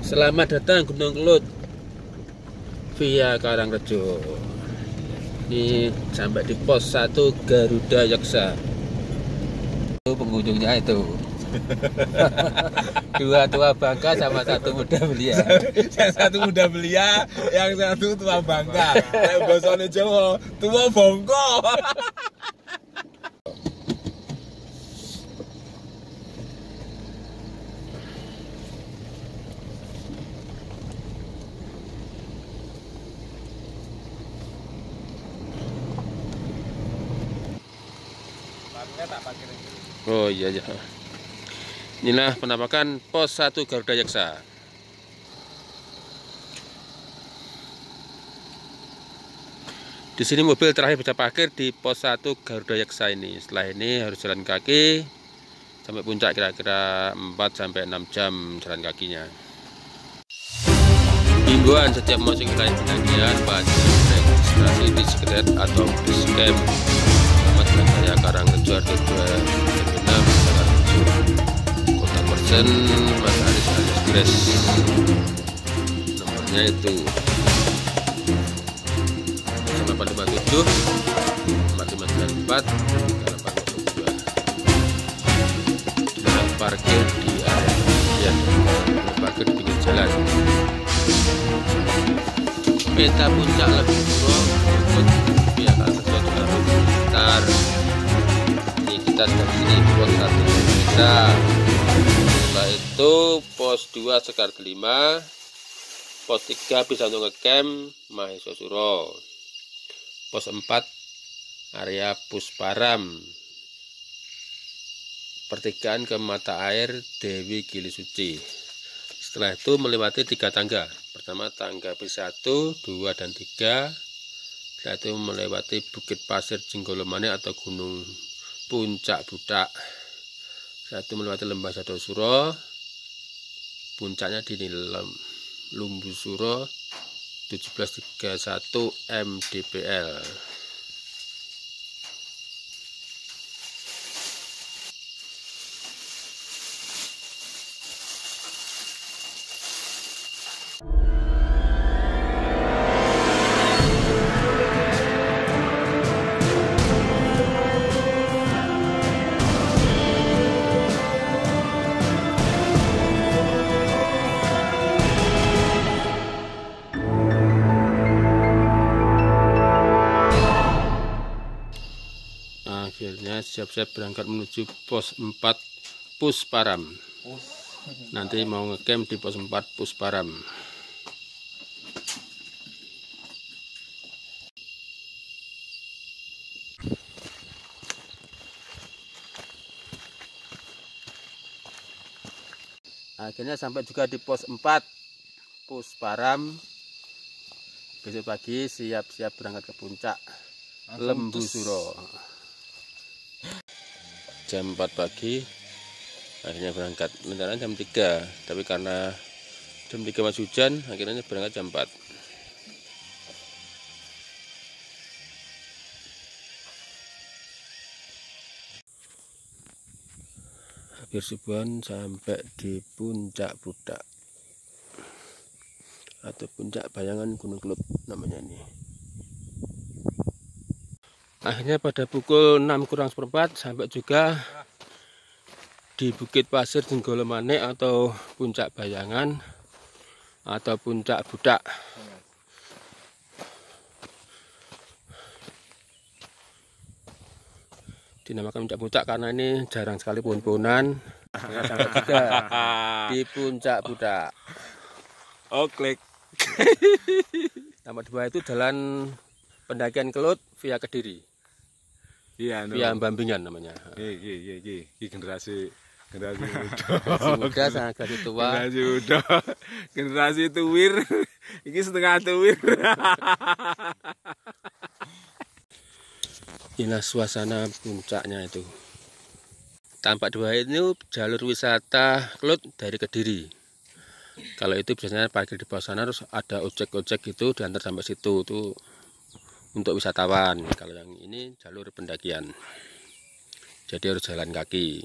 Selamat datang Gunung Kelut via Karangrejo. Ini sampai di pos 1 Garuda Yaksa. Itu pengunjungnya itu. Dua tua bangka sama satu muda belia. Yang satu muda belia, yang satu tua bangka. Kayak bahasane Jawa, tua bongko. Oh iya ya. Inilah penampakan pos 1 Garuda Yaksa. Di sini mobil terakhir bisa parkir di pos 1 Garuda Yaksa ini. Setelah ini harus jalan kaki sampai puncak, kira-kira 4-6 jam jalan kakinya. Himbauan setiap masuk wilayah pendakian wajib registrasi di sekret atau basecamp. Alamat saya Karangrejo RT 2 Karangrejo, Kota Mersen, Mas Aris alias Gres. Nomornya itu 0857 4594 802. Dilarang parkir di area parkir di pinggir jalan. Peta puncak lebih buruk via Karangrejo 300 meter. Ini kita dari sini pos 1 bisa. Setelah itu pos 2 Sekar 5, pos 3 bisa untuk ngecamp Mahesa Suro, pos 4 area Pusparam, pertigaan ke mata air Dewi Gili Suci. Setelah itu melewati 3 tangga. Pertama tangga B1, 2 dan 3. Setelah itu melewati Bukit Pasir Jenggolomane atau Gunung Puncak Budak. Setelah itu melewati Lembah Sado Suro, puncaknya di Lumbu Suro 1731 mdpl. Akhirnya siap-siap berangkat menuju pos 4 Pusparam. Nanti mau ngecamp di pos 4 Pusparam. Akhirnya sampai juga di pos 4 Pusparam. Besok pagi siap-siap berangkat ke puncak Lembu Suro. Jam 4 pagi akhirnya berangkat. Rencananya jam 3, tapi karena jam 3 masih hujan, akhirnya berangkat jam 4. Hampir subuhan sampai di Puncak Budak atau Puncak Bayangan Gunung Kelut namanya ini. Akhirnya pada pukul 6:04 sampai juga di Bukit Pasir Jenggolomane atau Puncak Bayangan atau Puncak Budak. Dinamakan Puncak Budak karena ini jarang sekali pohon-pohonan. Sampai juga di Puncak Budak. Oh, klik. Nomor 2 itu jalan pendakian Kelut via Kediri. Iya, via Bambingan namanya. Iya. Generasi muda. Generasi muda sama generasi tua. Generasi muda. Generasi tuwir. Ini setengah tuwir. Inilah suasana puncaknya itu. Tampak 2 ini jalur wisata Kelut dari Kediri. Kalau itu biasanya parkir di bawah sana, terus ada ojek-ojek gitu diantar sampai situ tuh untuk wisatawan. Kalau yang ini jalur pendakian, jadi harus jalan kaki.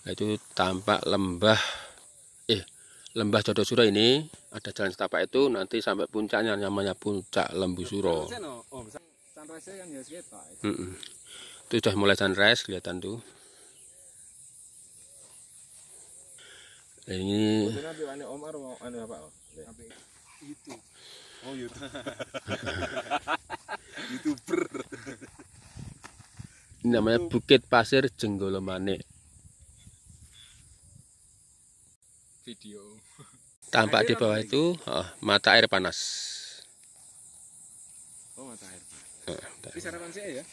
Nah, itu tampak lembah Lembah Jodosuro ini ada jalan setapak itu nanti sampai puncaknya namanya puncak Lembusuro. Itu sudah mulai sunrise kelihatan tuh. Ini YouTuber. ini namanya Bukit Pasir Jenggolomane. Video. Tampak di bawah itu mata air panas. Oh, mata air panas. Ini sarapan sih ya?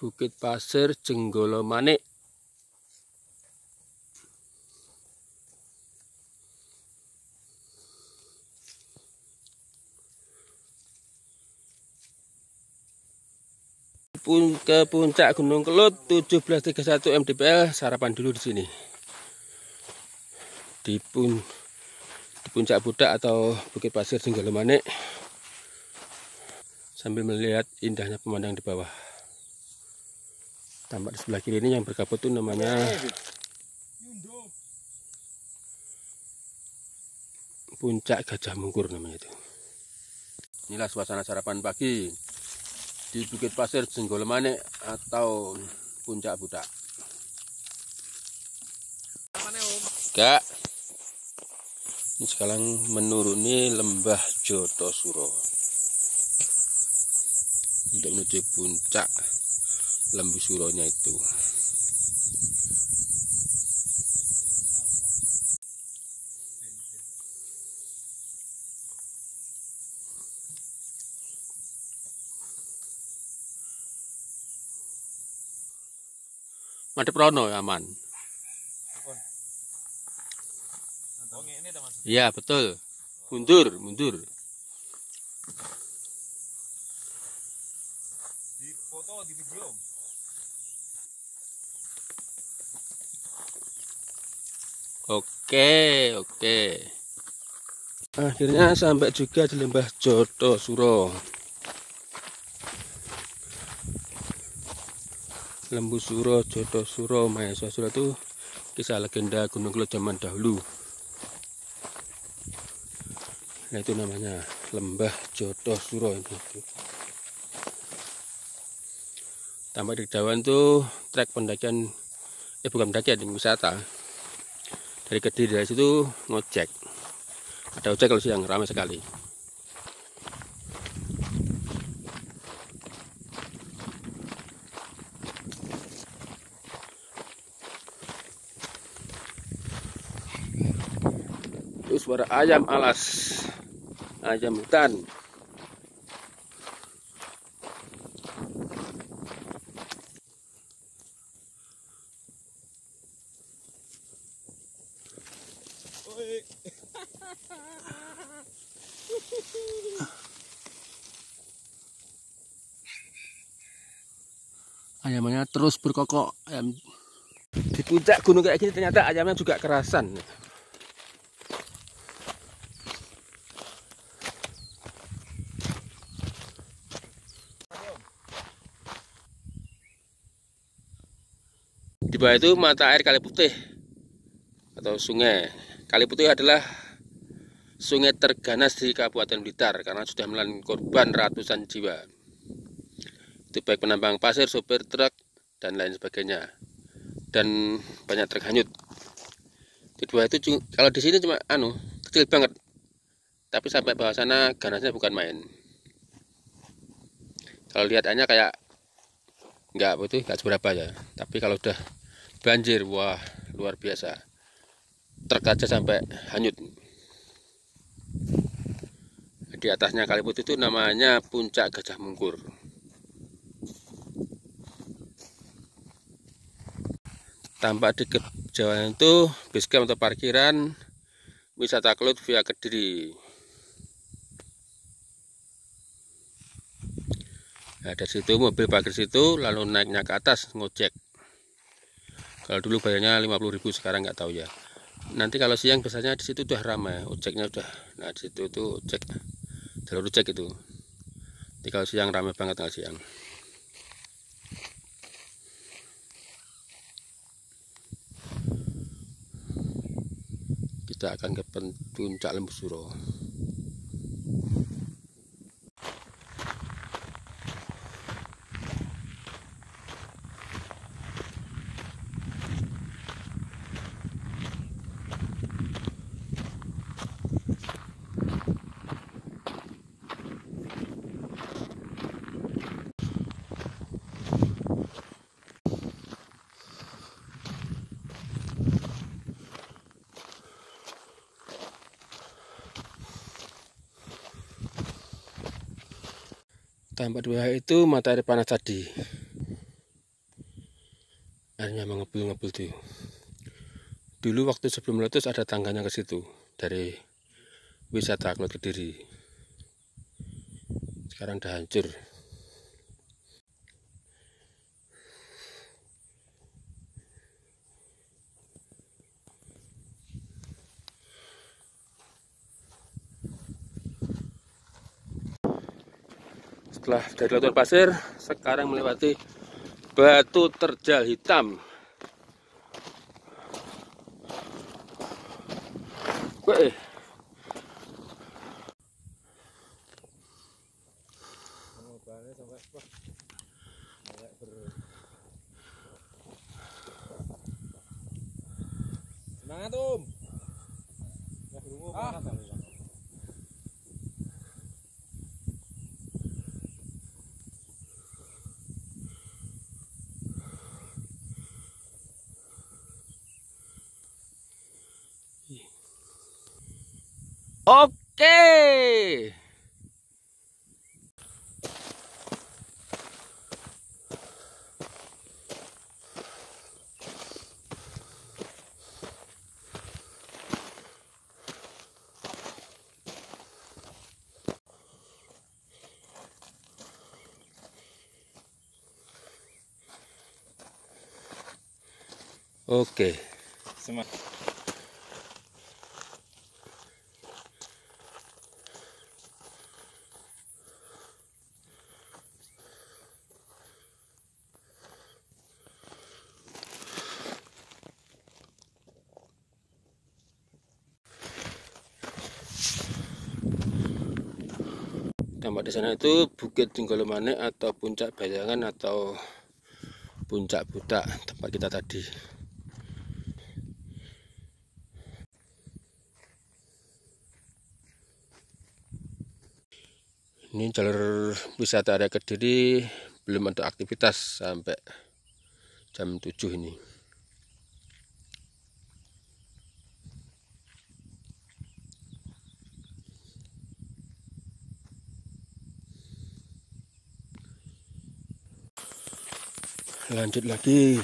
Bukit Pasir Jenggolomane. Ke puncak Gunung Kelut 1731 mdpl, sarapan dulu di sini. Di puncak Budak atau Bukit Pasir Jenggolomane, sambil melihat indahnya pemandangan di bawah. Tampak di sebelah kiri ini yang berkabut itu namanya Puncak Gajah Mungkur namanya itu. Inilah suasana sarapan pagi di Bukit Pasir Jenggolomane atau Puncak Budak. Enggak. Ini sekarang menuruni lembah Jodosuro untuk menuju puncak Lembusuronya itu. Madep rono aman. Iya betul. Mundur. Di foto, di video. Oke. Akhirnya sampai juga di lembah Jodosuro. Lembusuro, Jodosuro, Mahesasura itu kisah legenda Gunung Kelut zaman dahulu. Nah itu namanya lembah Jodosuro ini. Tambah di Dawan tuh trek pendakian, bukan pendakian, wisata. Dari Kediri dari situ ngojek. Ada ojek kalau siang ramai sekali. Itu suara ayam alas, ayam hutan. Ayamnya terus berkokok. Ayam di puncak gunung kayak gini ternyata ayamnya juga kerasan. Di bawah itu mata air Kali Putih atau sungai. Kali Putih adalah sungai terganas di Kabupaten Blitar karena sudah menelan korban ratusan jiwa. Itu baik penambang pasir, sopir truk, dan lain sebagainya. Dan banyak truk hanyut. Di bawah itu kalau di sini cuma kecil banget. Tapi sampai bawah sana ganasnya bukan main. Kalau lihat hanya kayak nggak seberapa ya. Tapi kalau udah banjir, wah luar biasa. Truk aja sampai hanyut. Di atasnya Kali Putih itu namanya Puncak Gajah Mungkur. Tampak di kejauhan itu basecamp atau parkiran wisata Kelut via Kediri. Nah, dari situ mobil parkir situ lalu naiknya ke atas ngojek. Kalau dulu bayarnya 50.000, sekarang nggak tahu ya. Nanti kalau siang biasanya di situ udah ramai, ojeknya udah. Nah di situ tuh ojek, jalur ojek itu. Jadi kalau siang ramai banget kalau siang. Kita akan ke puncak Lembusuro. Tampak dua itu matahari panas tadi. Airnya mengebul-ngebul tuh. Dulu waktu sebelum meletus ada tangganya ke situ dari wisata Kelut Kediri. Sekarang udah hancur. Setelah dari lautan pasir, sekarang melewati batu terjal hitam. Wih. Semangat Om. Ah. Oke. Oke. Semangat. Tampak di sana itu Bukit Jenggolomane atau Puncak Bayangan atau Puncak Budak tempat kita tadi. Ini jalur wisata area Kediri belum ada aktivitas sampai jam 7 ini. Lanjut lagi.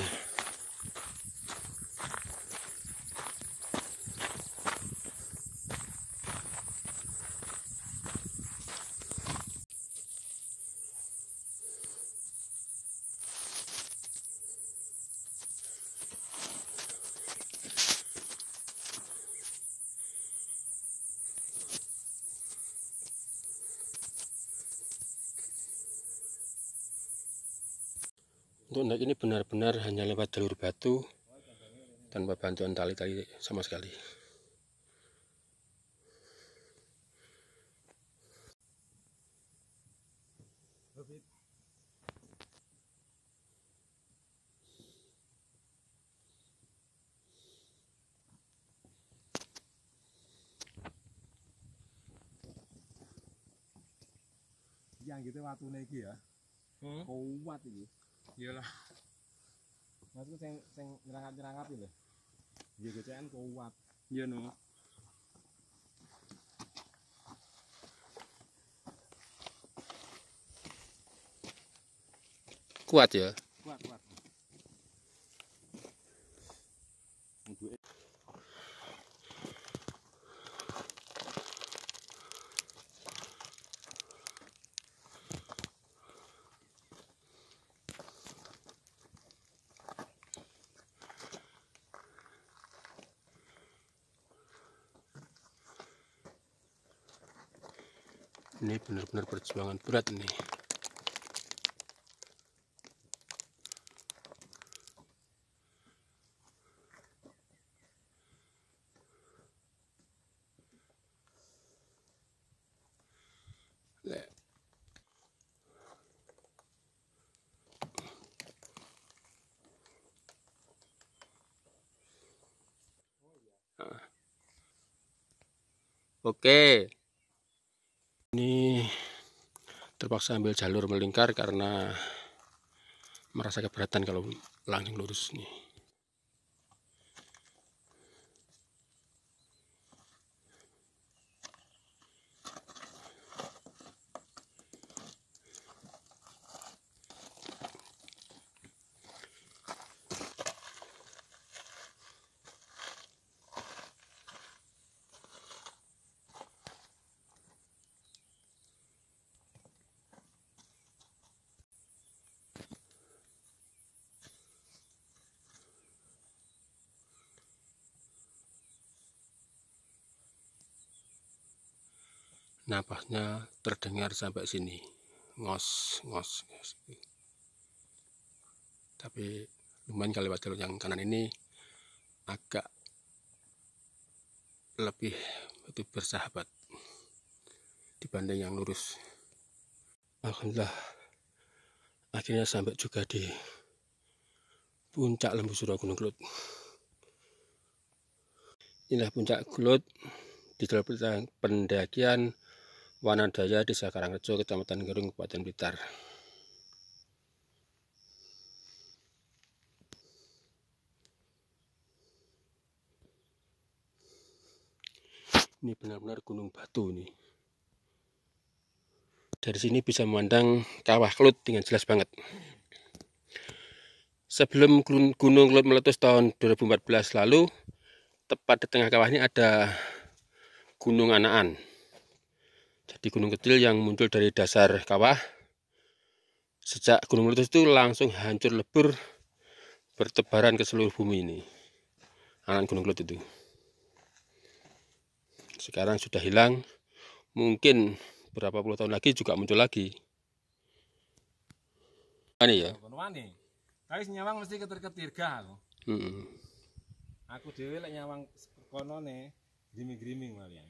Untuk naik ini benar-benar hanya lewat jalur batu tanpa bantuan tali-tali sama sekali. Yang gitu watune iki ya. Kuat iki. Iyalah. Maksudku sing nyerangap-nyerangap iki lho. Iya gecekan kuat. Iya no. Kuat ya? Kuat. Ini benar-benar perjuangan berat nih. Oke, ini terpaksa ambil jalur melingkar karena merasa keberatan kalau langsung lurus nih. Napasnya terdengar sampai sini, ngos. Tapi lumayan kalau lewat jalur yang kanan ini agak lebih bersahabat dibanding yang lurus. Alhamdulillah akhirnya sampai juga di puncak Lembusura Gunung Kelut. Inilah puncak Kelut di jalur pendakian Wanadaya, Desa Karangrejo, Kecamatan Gerung, Kabupaten Blitar. Ini benar-benar gunung batu nih. Dari sini bisa memandang Kawah Kelut dengan jelas banget. Sebelum Gunung Kelut meletus tahun 2014 lalu, tepat di tengah kawah ini ada Gunung Anaan. Jadi gunung kecil yang muncul dari dasar kawah. Sejak gunung meletus itu langsung hancur lebur, bertebaran ke seluruh bumi ini. Anaan Gunung Kelut itu. Sekarang sudah hilang, mungkin berapa puluh tahun lagi juga muncul lagi. Ini ya. Tapi nyawang mesti ketir-ketir gak aku. Aku dhewe lek nyawang konone griming-griming malian.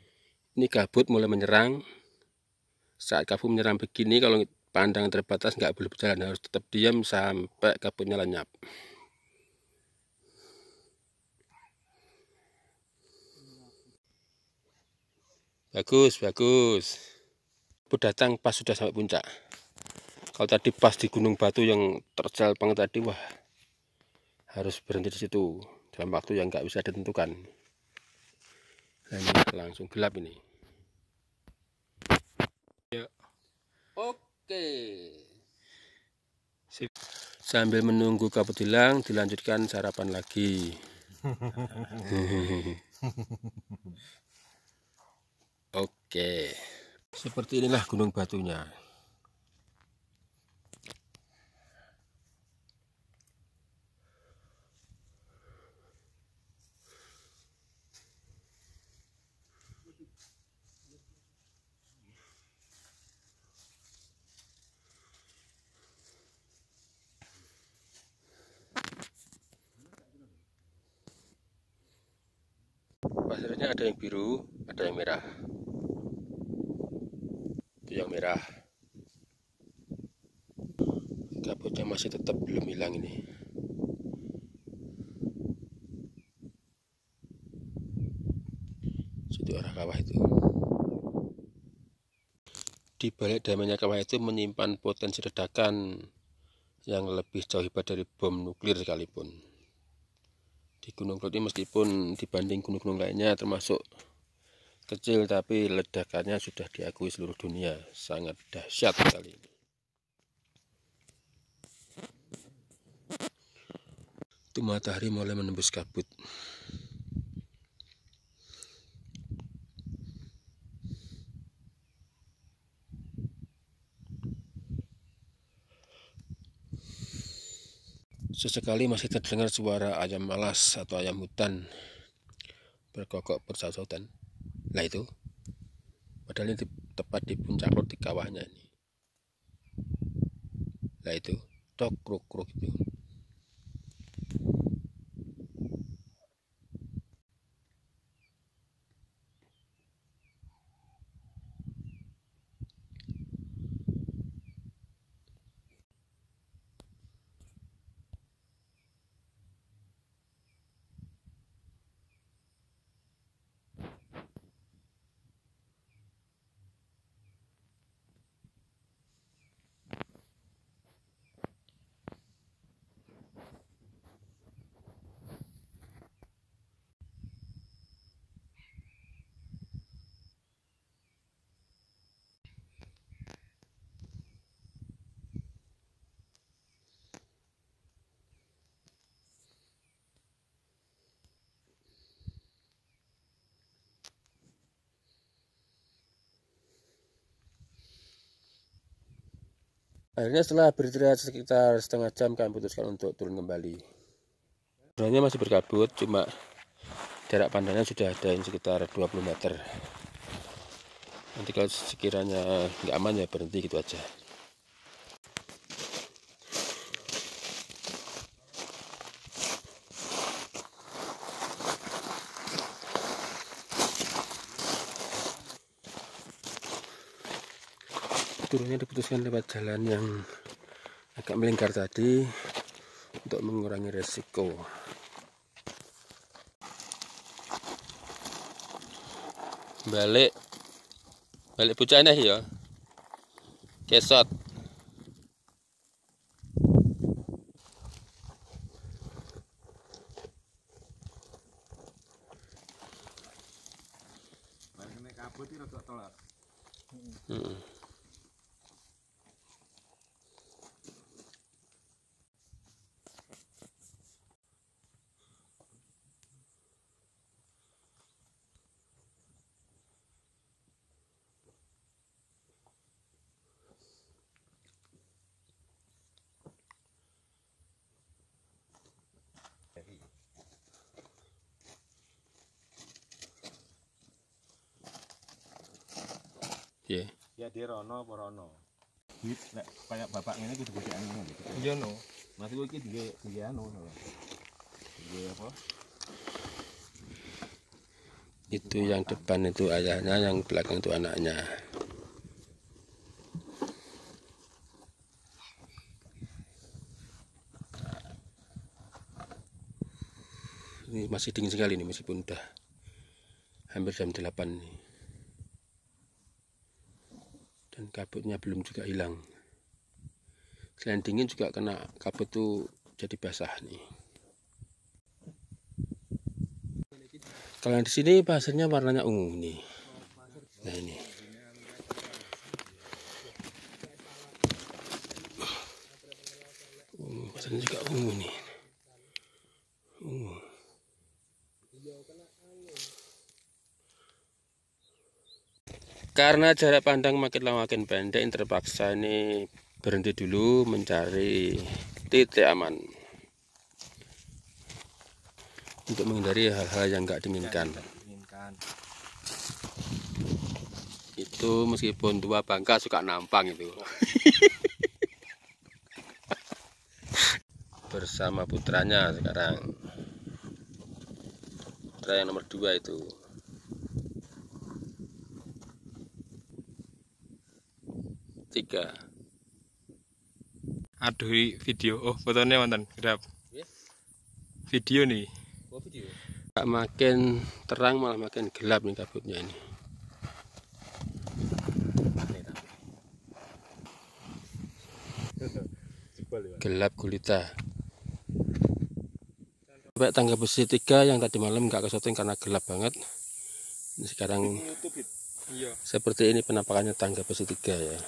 Ini kabut mulai menyerang. Saat kabut menyerang begini, kalau pandangan terbatas nggak boleh berjalan, harus tetap diam sampai kabutnya lenyap. Bagus. Kabut datang pas sudah sampai puncak. Kalau tadi pas di gunung batu yang terjal banget tadi, wah, harus berhenti di situ dalam waktu yang nggak bisa ditentukan. Nah, ini langsung gelap ini. Ya. Oke. Sambil menunggu kabut hilang, dilanjutkan sarapan lagi. Oke. Seperti inilah gunung batunya. Pasirnya ada yang biru, ada yang merah. Itu yang merah. Kabutnya masih tetap belum hilang ini. Situ arah kawah itu. Di balik damainya kawah itu menyimpan potensi ledakan yang lebih jauh hebat dari bom nuklir sekalipun. Di Gunung Kelut ini meskipun dibanding gunung-gunung lainnya termasuk kecil, tapi ledakannya sudah diakui seluruh dunia, sangat dahsyat sekali ini. Itu matahari mulai menembus kabut. Sesekali masih terdengar suara ayam malas atau ayam hutan berkokok bersaut-sautan. Nah itu, padahal ini tepat di puncak rot di kawahnya ini. Nah itu, tok kruk-kruk itu. Akhirnya setelah beristirahat sekitar setengah jam kami putuskan untuk turun kembali. Sebenarnya masih berkabut, cuma jarak pandangnya sudah ada yang sekitar 20 meter. Nanti kalau sekiranya nggak aman ya berhenti gitu aja. Turunnya diputuskan lewat jalan yang agak melingkar tadi untuk mengurangi resiko. Balik pucaknya ya, kesot. Kena kabut iki rada telat. Ya. Ya dia rono apa rono. Duit nek kayak bapak ngene kudu gede anu gitu. Iya no. Maksudku iki dige anu lho. Dige apa? Itu yang depan itu ayahnya, yang belakang itu anaknya. Ini masih dingin sekali nih, meskipun udah hampir jam 8 nih. Dan kabutnya belum juga hilang. Selain dingin juga kena kabut tuh jadi basah nih. Kalau di sini pasirnya warnanya ungu nih. Nah ini. Pasirnya juga ungu nih. Ungu. Karena jarak pandang makin lama makin pendek, terpaksa ini berhenti dulu mencari titik aman untuk menghindari hal-hal yang nggak diinginkan. Itu meskipun tua bangka suka nampang itu. Bersama putranya sekarang. Putra yang nomor 2 itu. Tiga. Aduh video, oh fotonya mantan, kedap. Video nih. Oh video. Makin terang malah makin gelap nih kabutnya ini. Gelap gulita. Sampai tangga besi 3 yang tadi malam nggak kesetting karena gelap banget. Ini sekarang seperti ini penampakannya tangga besi 3 ya.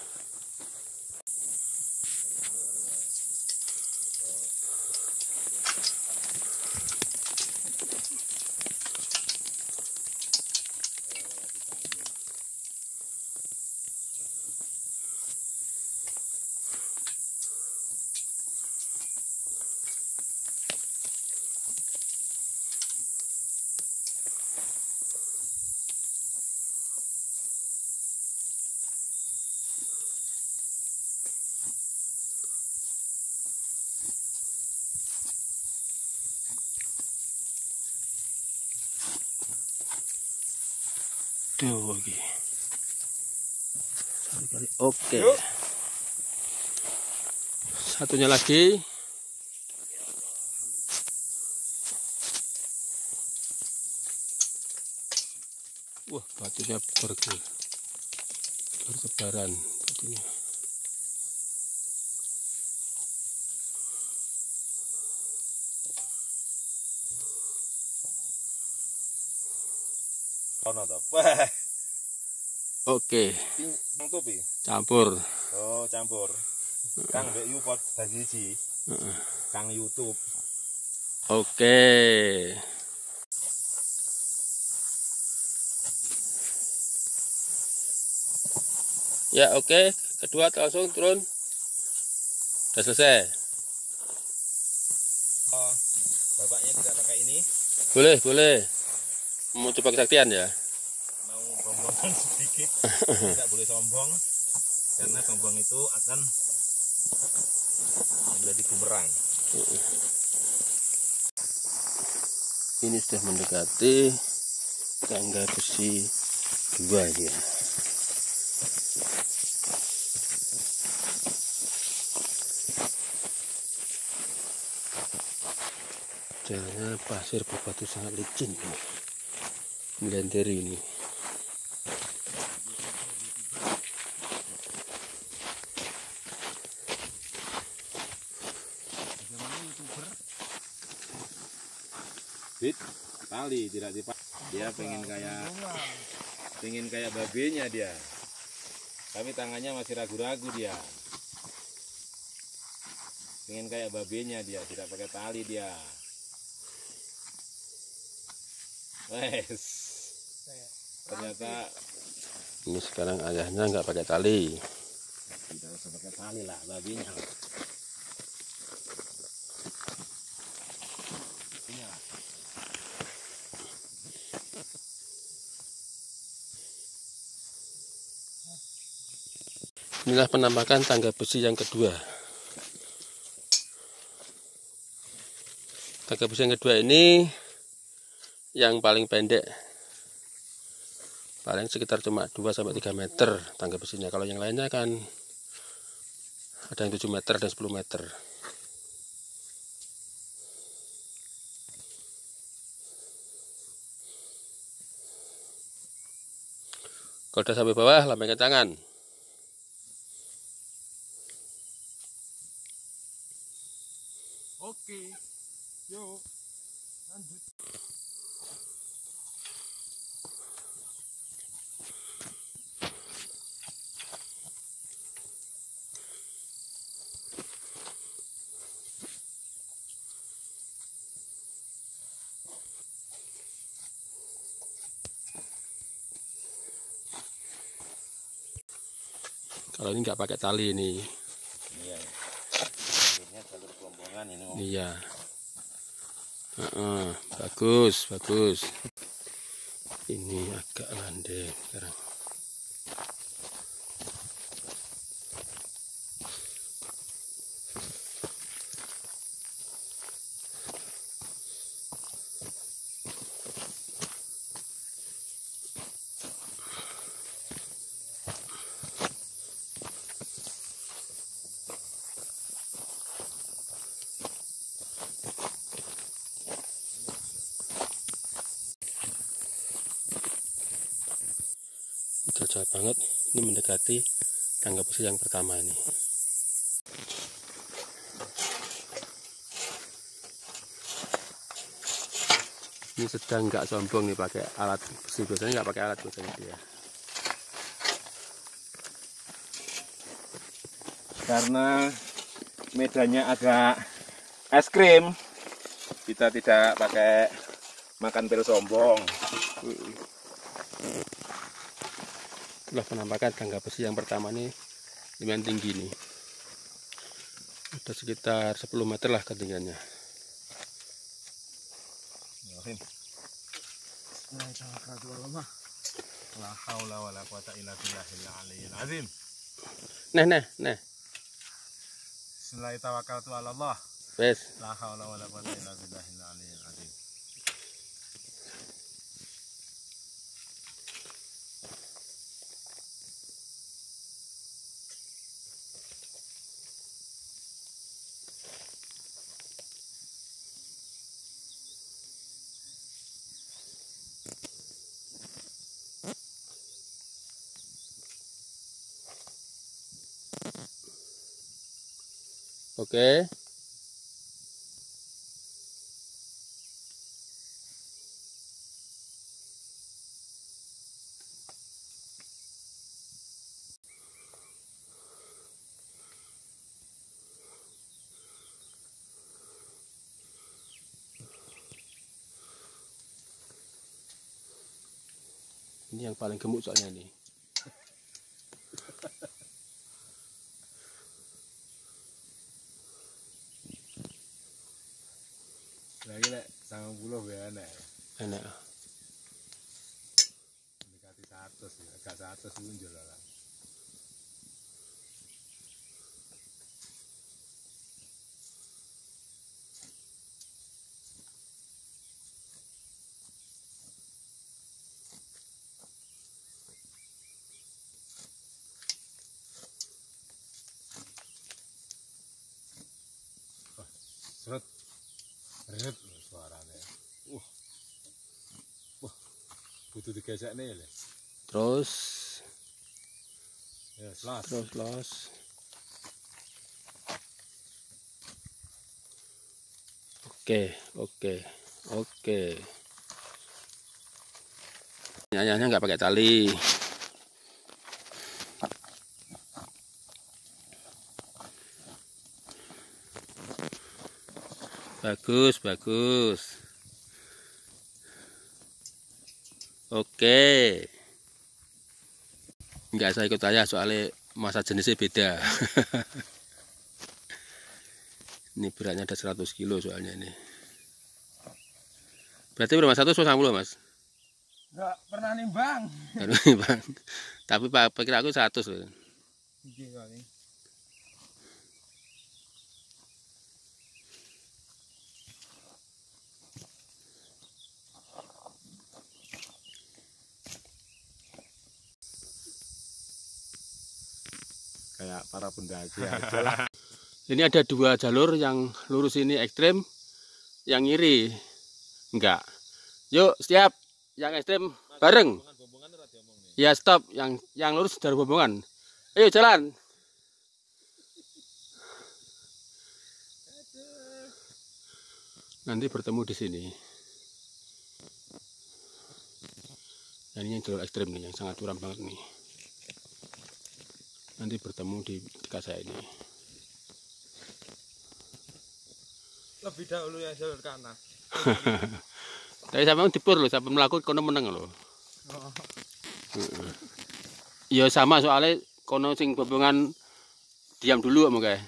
Tuh lagi. Satu kali. Oke. Satunya lagi. Wah, batunya bertebaran batunya. Oke. Campur. Oh, campur. Kang mbek yu pot dadi siji. Kang YouTube. Oke. Ya, oke. Kedua langsung turun. Udah selesai. Oh, bapaknya tidak pakai ini. Boleh, boleh. Mau coba kesaktian ya? Mau bombongan sedikit. Tidak boleh sombong. Karena sombong itu akan menjadi bumerang. Ini sudah mendekati tangga besi 2 ini ya. Jalannya pasir berbatu sangat licin ini. Melenteri ini. Bit tali tidak dipakai. Dia pengen kayak babenya dia. Tapi tangannya masih ragu-ragu dia. Pengen kayak babenya dia, tidak pakai tali dia. Wes. Ternyata Ini sekarang ayahnya nggak pakai tali. tidak usah pakai tali lah babinya. Inilah penampakan tangga besi yang kedua. Tangga besi yang kedua ini yang paling pendek. Paling sekitar cuma 2-3 meter tangga besinya. Kalau yang lainnya kan ada yang 7 meter dan 10 meter. Kalau udah sampai bawah, lambaikan tangan. Oke. Yuk. Lanjut. Kalau ini nggak pakai tali ini. Iya. Akhirnya jalur gelombongan ini. Iya. Bagus, bagus. Ini agak landai sekarang. Jauh banget, ini mendekati tangga besi yang pertama ini. Ini sedang nggak sombong nih pakai alat besi, biasanya nggak pakai alat biasanya dia. Karena medannya agak es krim, kita tidak pakai makan pil sombong. Itulah penampakan tangga besi yang pertama nih, lumayan tinggi nih. Ada sekitar 10 meter lah ketinggiannya. La haula wala quwata illa billahil aliyyil azim. Nah. Bismillah tawakkaltu ala Allah. Wes. La haula wala quwata illa billahil aliyyil azim. Oke. Ini yang paling gemuk soalnya ini. Lagi lek 90 ya enak. Enak. Mendekati 100 ya, agak 100 itu njolaran. Seret. Rep suaranya. Wah. Butuh digesek nih ya. Terus. Ya, los. Terus los. Oke. Nyanyanya nggak pakai tali. Bagus. Oke. Enggak saya ikut aja soalnya masa jenisnya beda. Ini beratnya ada 100 kilo soalnya ini. Berarti berapa 190 Mas? Enggak pernah nimbang. Bang. Tapi Pak pikir aku 100 loh. Iki kali. Kayak para pendaki aja lah. Ini ada 2 jalur, yang lurus ini ekstrem, yang ngiri enggak. Yuk, siap. Yang ekstrem bareng. Ya, stop. Yang lurus dari bombongan. Ayo jalan. Nanti bertemu di sini. Nah, ini yang jalur ekstrem nih, yang sangat curam banget nih. Nanti bertemu di dekat saya ini. Lebih dahulu yang jalur kanan. Tapi sampai dipur loh, sampai melakukan kono menang loh. Ya sama soalnya kono sing bombongan diam dulu mungkin.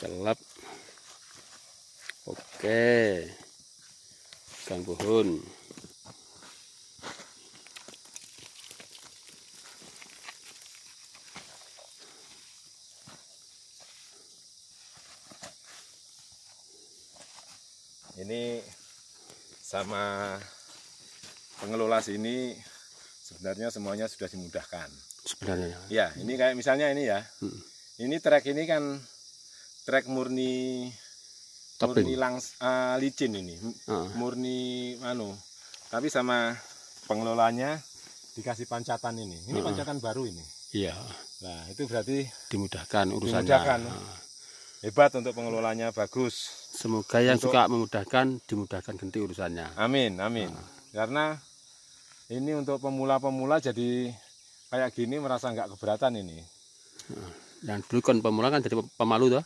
Celap. Oke. Kang pohon. Ini sama pengelola sini sebenarnya semuanya sudah dimudahkan. Sebenarnya. Ya, ini kayak misalnya ini ya. Ini trek ini kan trek murni licin ini. Murni Tapi sama pengelolanya dikasih pancatan ini. Ini pancatan baru ini. Iya. Nah, itu berarti dimudahkan urusannya. Hebat untuk pengelolanya, bagus. Semoga yang suka memudahkan dimudahkan ganti urusannya. Amin. Karena ini untuk pemula-pemula jadi kayak gini merasa nggak keberatan ini. Yang dulu kan pemula kan jadi pemalu toh.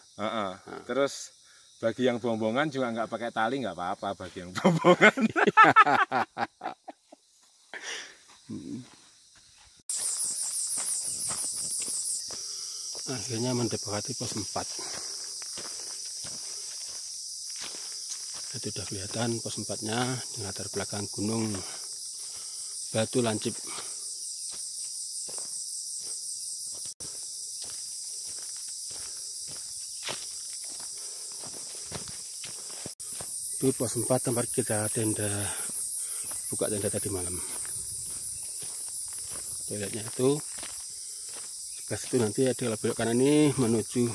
Terus bagi yang bombongan juga nggak pakai tali nggak apa-apa bagi yang bombongan. Akhirnya mendekati pos 4. Itu sudah kelihatan pos 4-nya di latar belakang gunung Batu Lancip. Itu pos 4 tempat kita buka tenda tadi malam. Toiletnya itu sebelah situ, nanti ada belok kanan ini menuju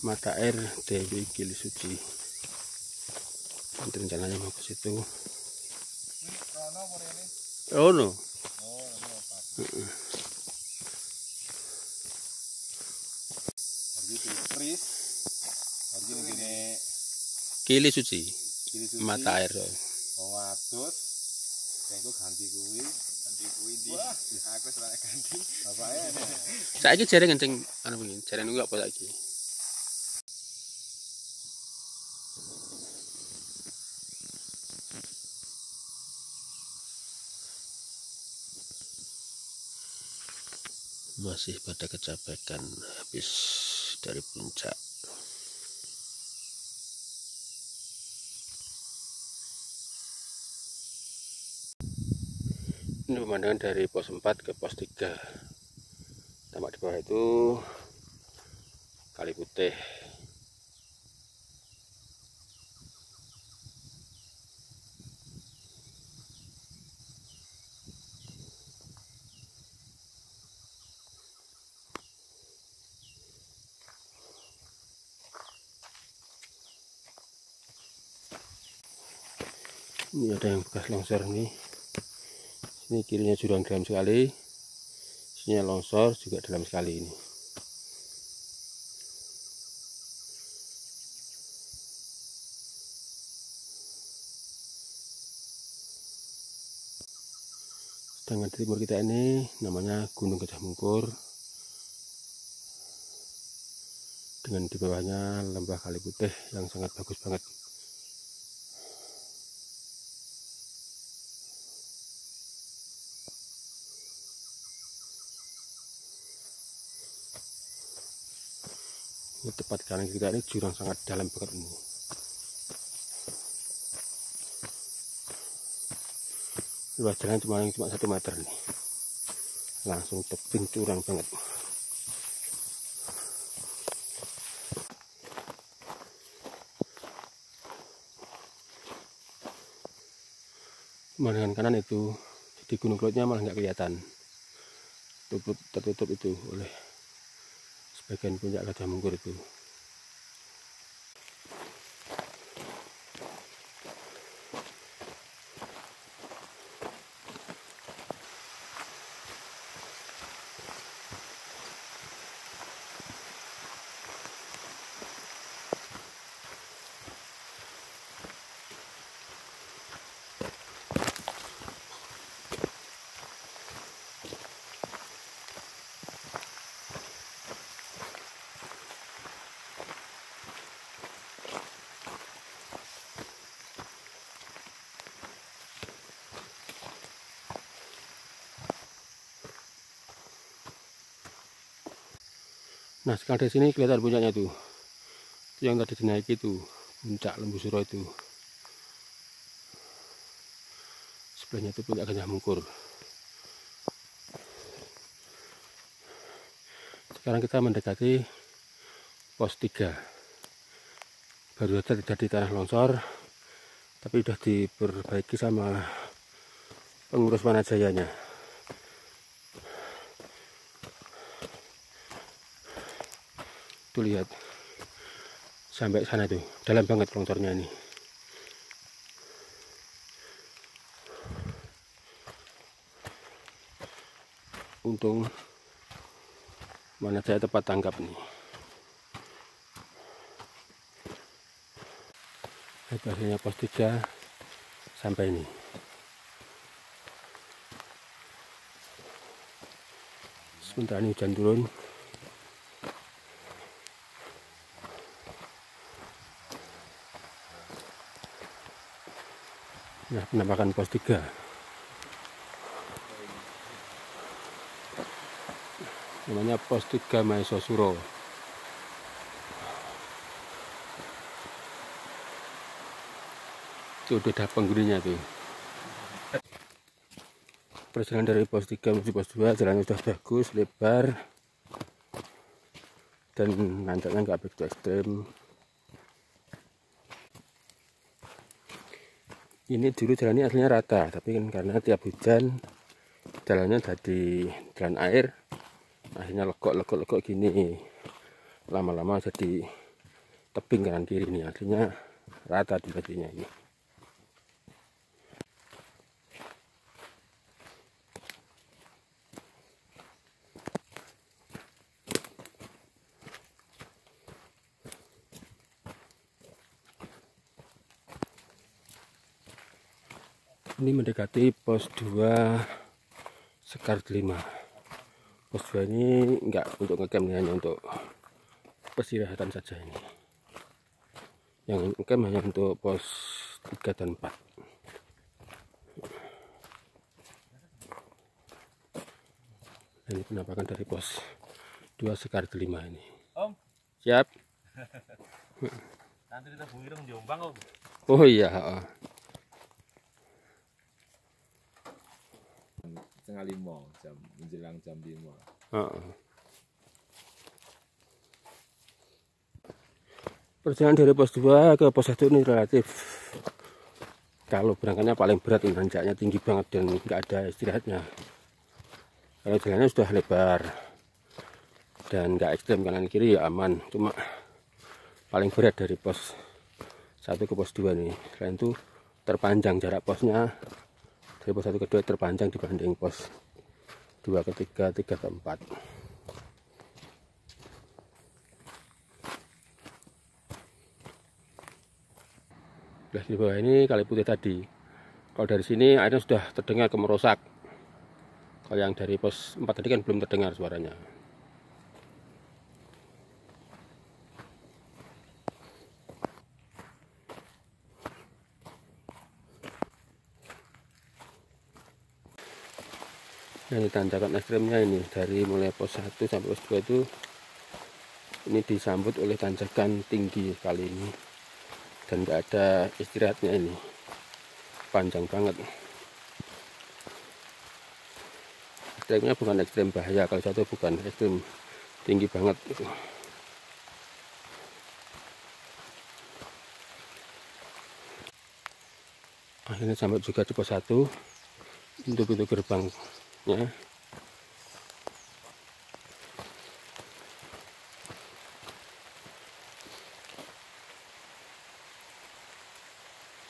mata air Dewi Gili Suci. Nanti rencananya mau ke situ. Oh no. Gili Suci. Mata air. Oh atus. Kengko ganti kuwi di. Aku wis ora ganti. Bapake. Saiki jare kenceng anu wingi, jare nunggu apa saiki? Masih pada kecapekan habis dari puncak. Ini pemandangan dari pos 4 ke pos 3. Tampak di bawah itu Kali Putih. Ini ada yang bekas longsor nih. Ini kirinya jurang dalam sekali, sininya longsor juga dalam sekali ini. Sedangkan di timur kita ini namanya Gunung Gajah Mungkur, dengan di bawahnya lembah Kali Putih yang sangat bagus banget. Ini tepat kanan kita ini jurang sangat dalam banget ini. Luas jalan cuma 1 meter nih, langsung tebing curang banget. Pemandangan kanan itu di gunung Kelutnya malah nggak kelihatan, tertutup itu oleh sebagian puncak Gajah Mungkur itu. Nah sekarang di sini kelihatan puncaknya tuh, itu yang tadi dinaiki itu puncak Lembu Suro itu. Sebelahnya itu puncak Gajah Mungkur. Sekarang kita mendekati pos 3. Baru saja terjadi tanah longsor, tapi sudah diperbaiki sama pengurus Wanajayanya. Tuh lihat, sampai sana tuh, dalam banget longsornya ini. Untung Wanajaya tepat tanggap nih. Akhirnya pos 3 sampai ini. Sebentar ini hujan turun. Nah, penampakan pos 3. Namanya pos 3 Maeso Suro. Itu udah penghuninya tuh. Perjalanan dari pos 3 menuju pos 2 jalannya sudah bagus, lebar, dan nanjaknya nggak begitu ekstrim. Ini dulu jalannya aslinya rata, tapi kan karena tiap hujan jalannya jadi jalan air, akhirnya legok gini, lama-lama jadi tebing kanan kiri ini, artinya rata di bajunya ini. Ini mendekati pos 2 Sekar 5. Pos 2 ini enggak untuk ngecamp, hanya untuk peristirahatan saja ini. Yang ngecamp hanya untuk pos 3 dan 4. Ini penampakan dari pos 2 Sekar 5 ini. Om. Siap. Nanti kita bungirung Jombang, Om. Oh iya. Setengah 5 jam menjelang jam 5. Perjalanan dari pos 2 ke pos 1 ini relatif, kalau berangkatnya paling berat, nanjaknya tinggi banget dan nggak ada istirahatnya. Kalau jalannya sudah lebar dan nggak ekstrem kanan kiri ya aman, cuma paling berat dari pos 1 ke pos 2 nih. Selain itu terpanjang jarak posnya, dari pos 1 ke 2 terpanjang dibanding pos 2 ke 3, 3 ke 4. Nah, di bawah ini Kali Putih tadi. Kalau dari sini airnya sudah terdengar kemerosak. Kalau yang dari pos 4 tadi kan belum terdengar suaranya. Nah, ini tanjakan ekstremnya ini, dari mulai pos 1 sampai pos 2 itu ini disambut oleh tanjakan tinggi kali ini, dan nggak ada istirahatnya, ini panjang banget. Ekstremnya bukan ekstrem bahaya, kalau satu bukan ekstrem tinggi banget gitu. Akhirnya sampai juga di pos 1, untuk pintu gerbangnya.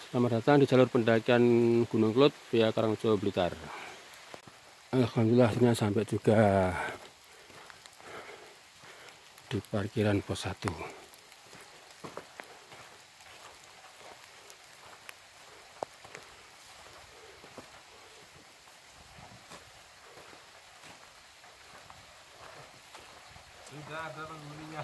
Selamat datang di jalur pendakian Gunung Kelud via Karangrejo, Blitar. Alhamdulillah akhirnya sampai juga di parkiran pos 1. Sudah ada penghuninya.